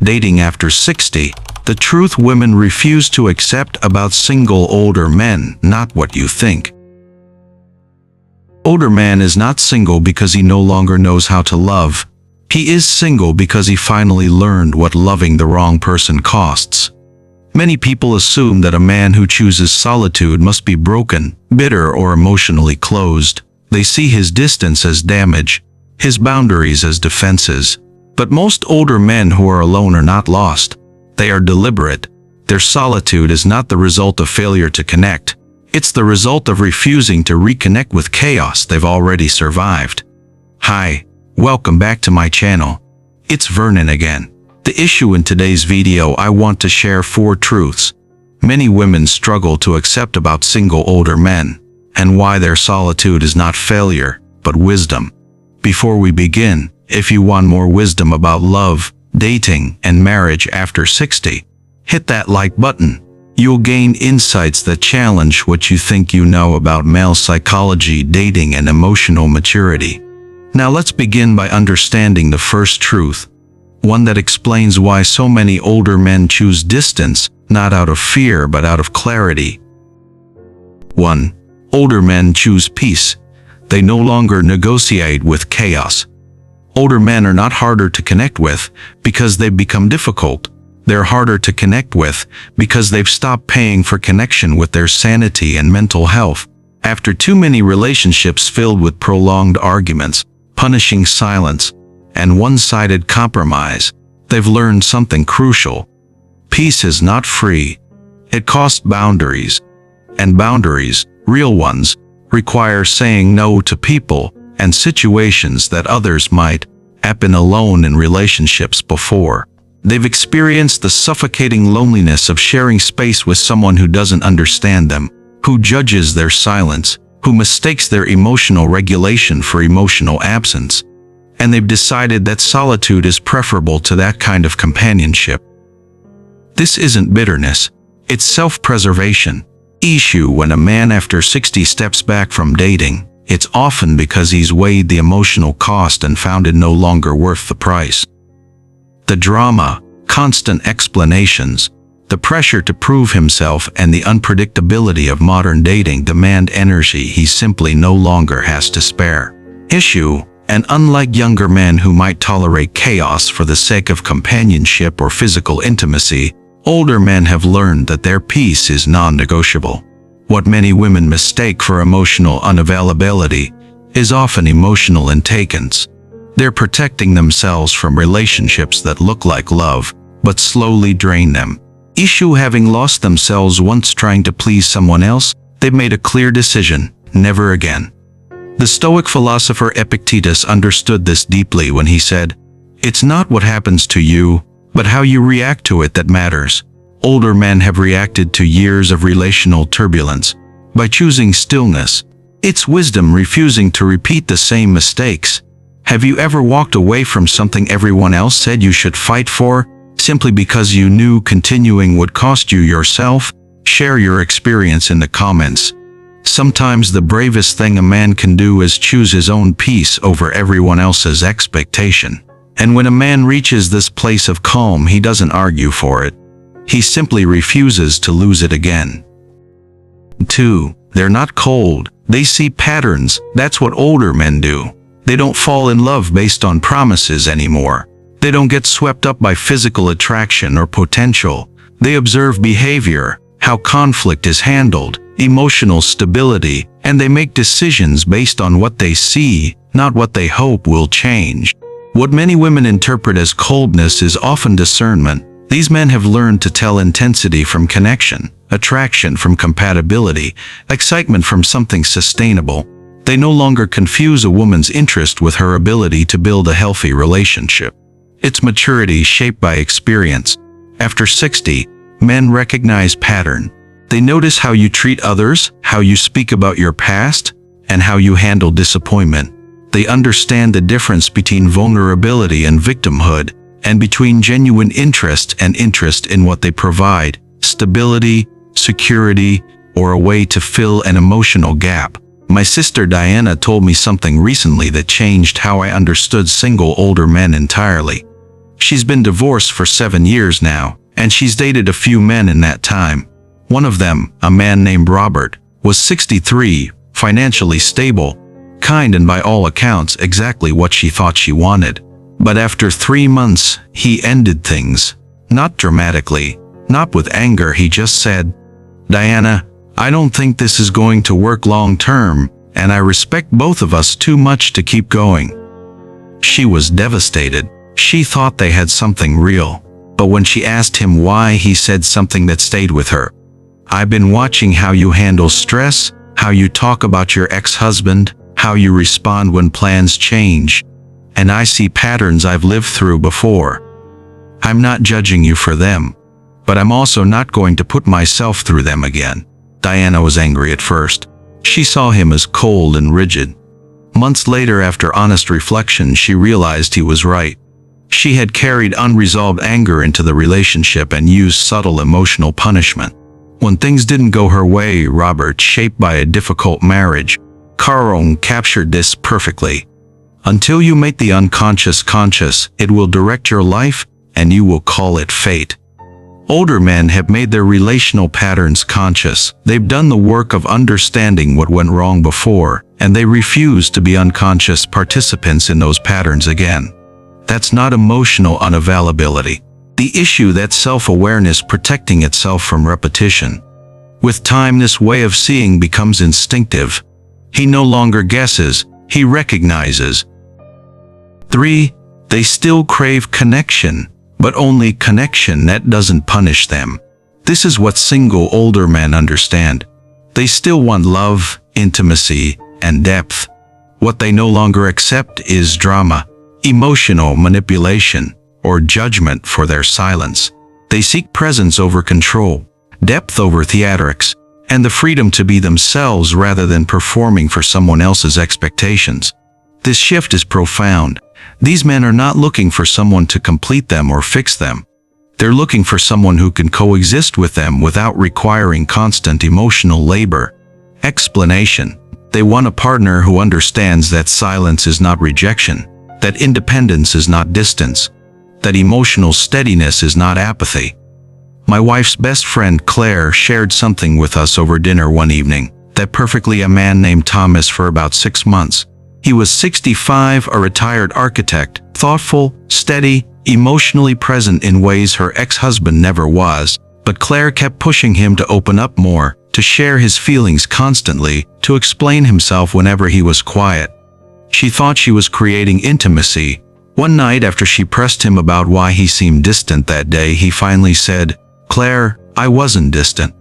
Dating after 60, the truth women refuse to accept about single older men, not what you think. Older man is not single because he no longer knows how to love. He is single because he finally learned what loving the wrong person costs. Many people assume that a man who chooses solitude must be broken, bitter, or emotionally closed. They see his distance as damage, his boundaries as defenses. But most older men who are alone are not lost. They are deliberate. Their solitude is not the result of failure to connect. It's the result of refusing to reconnect with chaos they've already survived. Hi, welcome back to my channel. It's Vernon again. The issue in today's video, I want to share 4 truths many women struggle to accept about single older men, and why their solitude is not failure, but wisdom. Before we begin, if you want more wisdom about love, dating, and marriage after 60, hit that like button. You'll gain insights that challenge what you think you know about male psychology, dating, and emotional maturity. Now let's begin by understanding the first truth, one that explains why so many older men choose distance, not out of fear but out of clarity. 1. Older men choose peace. They no longer negotiate with chaos. Older men are not harder to connect with because they've become difficult. They're harder to connect with because they've stopped paying for connection with their sanity and mental health. After too many relationships filled with prolonged arguments, punishing silence, and one-sided compromise, they've learned something crucial. Peace is not free. It costs boundaries. And boundaries, real ones, require saying no to people and situations that others might have been alone in relationships before. They've experienced the suffocating loneliness of sharing space with someone who doesn't understand them, who judges their silence, who mistakes their emotional regulation for emotional absence. And they've decided that solitude is preferable to that kind of companionship. This isn't bitterness, it's self-preservation. Issue when a man after 60 steps back from dating, it's often because he's weighed the emotional cost and found it no longer worth the price. The drama, constant explanations, the pressure to prove himself, and the unpredictability of modern dating demand energy he simply no longer has to spare. Issue, and unlike younger men who might tolerate chaos for the sake of companionship or physical intimacy, older men have learned that their peace is non-negotiable. What many women mistake for emotional unavailability is often emotional intakens. They're protecting themselves from relationships that look like love, but slowly drain them. Issue, having lost themselves once trying to please someone else, they've made a clear decision: never again. The Stoic philosopher Epictetus understood this deeply when he said, "It's not what happens to you, but how you react to it that matters." Older men have reacted to years of relational turbulence by choosing stillness. It's wisdom refusing to repeat the same mistakes. Have you ever walked away from something everyone else said you should fight for, simply because you knew continuing would cost you yourself? Share your experience in the comments. Sometimes the bravest thing a man can do is choose his own peace over everyone else's expectation. And when a man reaches this place of calm, he doesn't argue for it. He simply refuses to lose it again. 2. They're not cold. They see patterns. That's what older men do. They don't fall in love based on promises anymore. They don't get swept up by physical attraction or potential. They observe behavior, how conflict is handled, emotional stability, and they make decisions based on what they see, not what they hope will change. What many women interpret as coldness is often discernment. These men have learned to tell intensity from connection, attraction from compatibility, excitement from something sustainable. They no longer confuse a woman's interest with her ability to build a healthy relationship. It's maturity shaped by experience. After 60, men recognize pattern. They notice how you treat others, how you speak about your past, and how you handle disappointment. They understand the difference between vulnerability and victimhood, and between genuine interest and interest in what they provide, stability, security, or a way to fill an emotional gap. My sister Diana told me something recently that changed how I understood single older men entirely. She's been divorced for 7 years now, and she's dated a few men in that time. One of them, a man named Robert, was 63, financially stable, kind, and by all accounts exactly what she thought she wanted. But after 3 months, he ended things. Not dramatically, not with anger. He just said, "Diana, I don't think this is going to work long term, and I respect both of us too much to keep going." She was devastated. She thought they had something real. But when she asked him why, he said something that stayed with her. "I've been watching how you handle stress, how you talk about your ex-husband, how you respond when plans change. And I see patterns I've lived through before. I'm not judging you for them, but I'm also not going to put myself through them again." Diana was angry at first. She saw him as cold and rigid. Months later, after honest reflection, she realized he was right. She had carried unresolved anger into the relationship and used subtle emotional punishment. When things didn't go her way, Robert, shaped by a difficult marriage, Caron captured this perfectly. "Until you make the unconscious conscious, it will direct your life, and you will call it fate." Older men have made their relational patterns conscious. They've done the work of understanding what went wrong before, and they refuse to be unconscious participants in those patterns again. That's not emotional unavailability. The issue, that's self-awareness protecting itself from repetition. With time, this way of seeing becomes instinctive. He no longer guesses, he recognizes. 3. They still crave connection, but only connection that doesn't punish them. This is what single older men understand. They still want love, intimacy, and depth. What they no longer accept is drama, emotional manipulation, or judgment for their silence. They seek presence over control, depth over theatrics, and the freedom to be themselves rather than performing for someone else's expectations. This shift is profound. These men are not looking for someone to complete them or fix them. They're looking for someone who can coexist with them without requiring constant emotional labor. Explanation. They want a partner who understands that silence is not rejection, that independence is not distance, that emotional steadiness is not apathy. My wife's best friend Claire shared something with us over dinner one evening that perfectly a man named Thomas for about 6 months. He was 65, a retired architect, thoughtful, steady, emotionally present in ways her ex-husband never was, but Claire kept pushing him to open up more, to share his feelings constantly, to explain himself whenever he was quiet. She thought she was creating intimacy. One night, after she pressed him about why he seemed distant that day, he finally said, "Claire, I wasn't distant.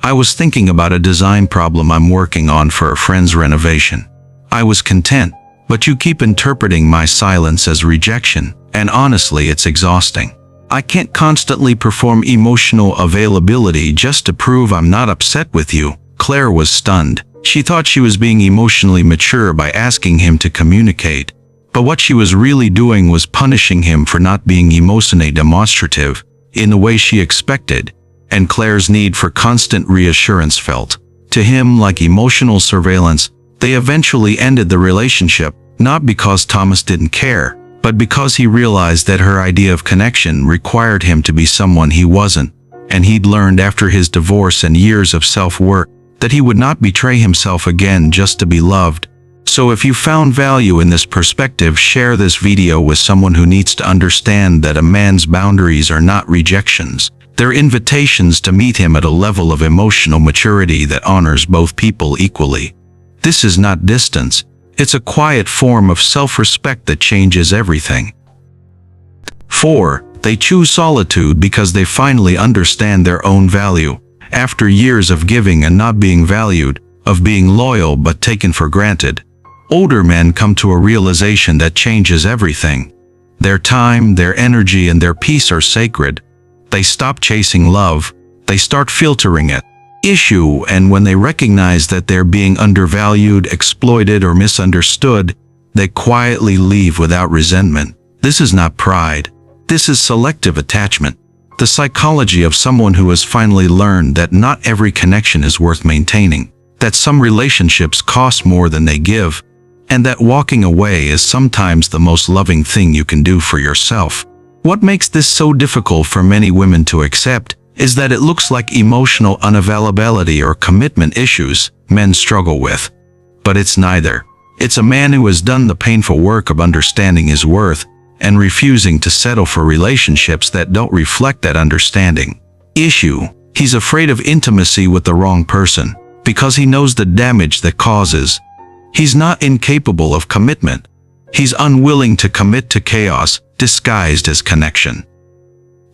I was thinking about a design problem I'm working on for a friend's renovation. I was content, but you keep interpreting my silence as rejection, and honestly, it's exhausting. I can't constantly perform emotional availability just to prove I'm not upset with you." Claire was stunned. She thought she was being emotionally mature by asking him to communicate, but what she was really doing was punishing him for not being emotionally demonstrative in the way she expected, and Claire's need for constant reassurance felt to him like emotional surveillance. They eventually ended the relationship, not because Thomas didn't care, but because he realized that her idea of connection required him to be someone he wasn't, and he'd learned after his divorce and years of self-work that he would not betray himself again just to be loved. So if you found value in this perspective, share this video with someone who needs to understand that a man's boundaries are not rejections. They're invitations to meet him at a level of emotional maturity that honors both people equally. This is not distance. It's a quiet form of self-respect that changes everything. 4. They choose solitude because they finally understand their own value. After years of giving and not being valued, of being loyal but taken for granted, older men come to a realization that changes everything. Their time, their energy, and their peace are sacred. They stop chasing love. They start filtering it. And when they recognize that they're being undervalued, exploited, or misunderstood, they quietly leave without resentment. This is not pride. This is selective attachment. The psychology of someone who has finally learned that not every connection is worth maintaining, that some relationships cost more than they give, and that walking away is sometimes the most loving thing you can do for yourself. What makes this so difficult for many women to accept is that it looks like emotional unavailability or commitment issues men struggle with. But it's neither. It's a man who has done the painful work of understanding his worth and refusing to settle for relationships that don't reflect that understanding. Issue: he's afraid of intimacy with the wrong person because he knows the damage that causes. He's not incapable of commitment. He's unwilling to commit to chaos disguised as connection.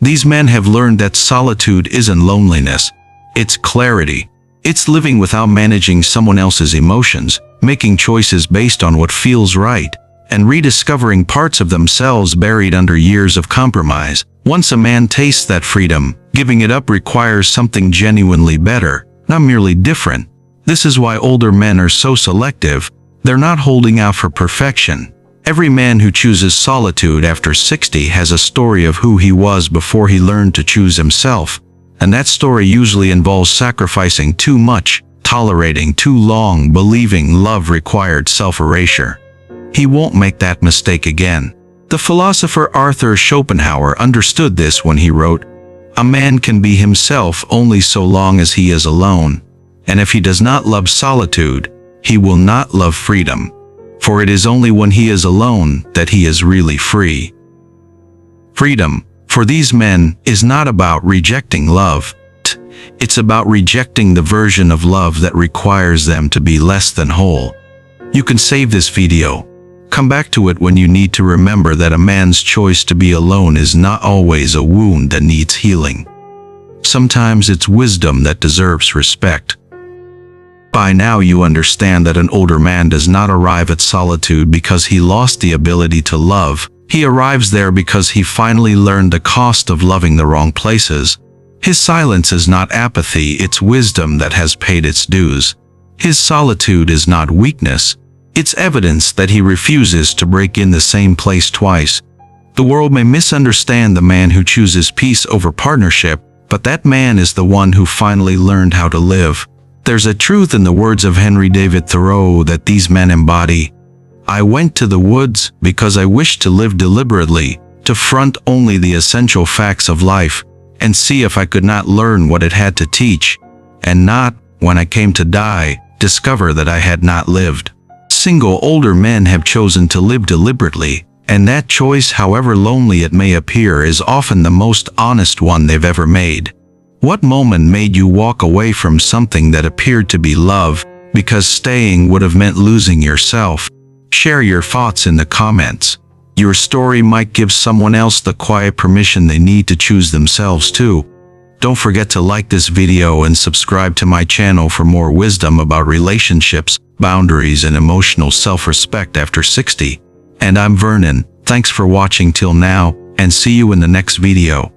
These men have learned that solitude isn't loneliness. It's clarity. It's living without managing someone else's emotions, making choices based on what feels right, and rediscovering parts of themselves buried under years of compromise. Once a man tastes that freedom, giving it up requires something genuinely better, not merely different. This is why older men are so selective. They're not holding out for perfection. Every man who chooses solitude after 60 has a story of who he was before he learned to choose himself. And that story usually involves sacrificing too much, tolerating too long, believing love required self-erasure. He won't make that mistake again. The philosopher Arthur Schopenhauer understood this when he wrote, "A man can be himself only so long as he is alone, and if he does not love solitude, he will not love freedom. For it is only when he is alone that he is really free." Freedom, for these men, is not about rejecting love. It's about rejecting the version of love that requires them to be less than whole. You can save this video. Come back to it when you need to remember that a man's choice to be alone is not always a wound that needs healing. Sometimes it's wisdom that deserves respect. By now you understand that an older man does not arrive at solitude because he lost the ability to love. He arrives there because he finally learned the cost of loving the wrong places. His silence is not apathy, it's wisdom that has paid its dues. His solitude is not weakness. It's evidence that he refuses to break in the same place twice. The world may misunderstand the man who chooses peace over partnership, but that man is the one who finally learned how to live. There's a truth in the words of Henry David Thoreau that these men embody. "I went to the woods because I wished to live deliberately, to front only the essential facts of life, and see if I could not learn what it had to teach, and not, when I came to die, discover that I had not lived." Single older men have chosen to live deliberately, and that choice, however lonely it may appear, is often the most honest one they've ever made. What moment made you walk away from something that appeared to be love, because staying would have meant losing yourself? Share your thoughts in the comments. Your story might give someone else the quiet permission they need to choose themselves too. Don't forget to like this video and subscribe to my channel for more wisdom about relationships, boundaries, and emotional self-respect after 60. And I'm Vernon. Thanks for watching till now, and see you in the next video.